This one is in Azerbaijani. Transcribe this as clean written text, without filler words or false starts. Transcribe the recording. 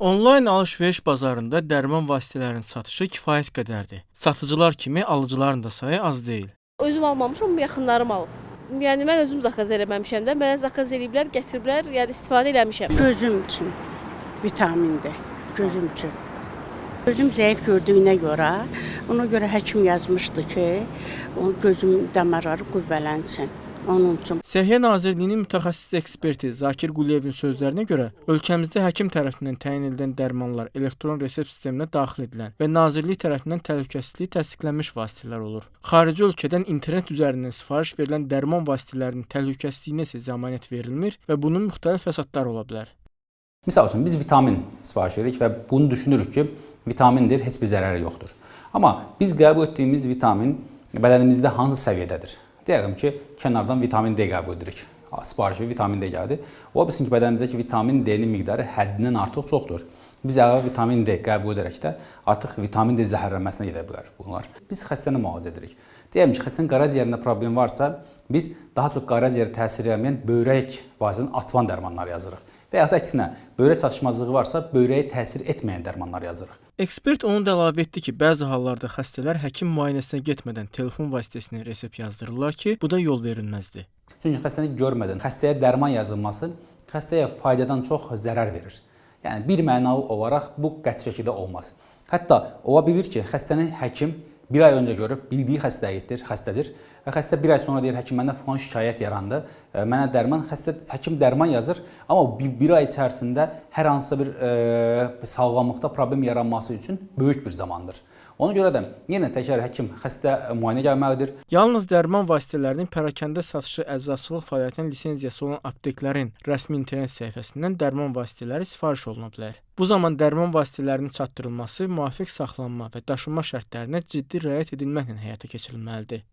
Onlayn alış-veriş bazarında dərman vasitələrinin satışı kifayət qədərdir. Satıcılar kimi alıcıların da sayı az deyil. Özüm almamışam, amma yaxınlarım alıb. Yəni mən özüm zakaz eləməmişəm də, mənə zakaz eləyiblər, gətiriblər, yəni istifadə eləmişəm. Gözüm üçün vitamindir, gözüm üçün. Gözüm zəif gördüyünə görə, ona görə həkim yazmışdı ki, o gözüm damarları qüvvələnsin. Onun üçün. Səhiyyə Nazirliyinin mütəxəssis eksperti Zakir Quliyevin sözlərinə görə, ölkəmizdə həkim tərəfindən təyin edilən dərmanlar elektron resept sisteminə daxil edilən və Nazirlik tərəfindən təhlükəsizliyi təsdiqlənmiş vasitələr olur. Xarici ölkədən internet üzərindən sifariş verilən dərman vasitələrinin təhlükəsizliyinə isə zəmanət verilmir və bunun müxtəlif fəsadları ola bilər. Misal üçün, biz vitamin sifariş veririk və bunu düşünürük ki, vitamindir, heç bir zərəri yoxdur. Amma biz qəbul etdiyimiz vitamin bədənimizdə hansı səviyyədədir? Deyəlim ki, kənardan vitamin D qəbul edirik. Sifarişi vitamin D gəldi. Ola bilsin ki, bədənimizdəki vitamin D-nin miqdarı həddindən artıq çoxdur. Biz əgər vitamin D qəbul edərək də artıq vitamin D zəhərlənməsinə gedə bilər bunlar. Biz xəstəni müalicə edirik. Deyəlim ki, xəstənin qaraciyərində problem varsa, biz daha çox qaraciyərə təsir edən böyrək vasitəsini atılan dərmanlar yazırıq. Və ya da əksinə, böyrək çatışmazlığı varsa, böyrəyə təsir etməyən dərmanlar yazırıq. Ekspert onu da əlavə etdi ki, bəzi hallarda xəstələr həkim müayinəsinə getmədən telefon vasitəsilə resept yazdırırlar ki, bu da yol verilməzdir. Çünki xəstəni görmədən xəstəyə dərman yazılması xəstəyə faydadan çox zərər verir. Yəni, bir mənalı olaraq bu qəti şəkildə olmaz. Hətta ola bilir ki, xəstəni həkim bir ay öncə görüb, bildiyi xəstədir və xəstə bir ay sonra deyir, həkim məndə falan şikayət yarandı, mənə dərman, həkim dərman yazır, amma bir ay içərisində hər hansısa bir sağlamlıqda problem yaranması üçün böyük bir zamandır. Ona görə də yenə təkrar həkim xəstə müayinə gəlməlidir. Yalnız dərman vasitələrinin pərakəndə satışı əczaçılıq fəaliyyətinin lisenziyası olan apteklərin rəsmi internet səhifəsindən dərman vasitələri sifariş oluna bilər. Bu zaman dərman vasitələrinin çatdırılması müvafiq saxlanma və daşınma şərtlərinə ciddi riayət edilməklə həyata keçirilməlidir.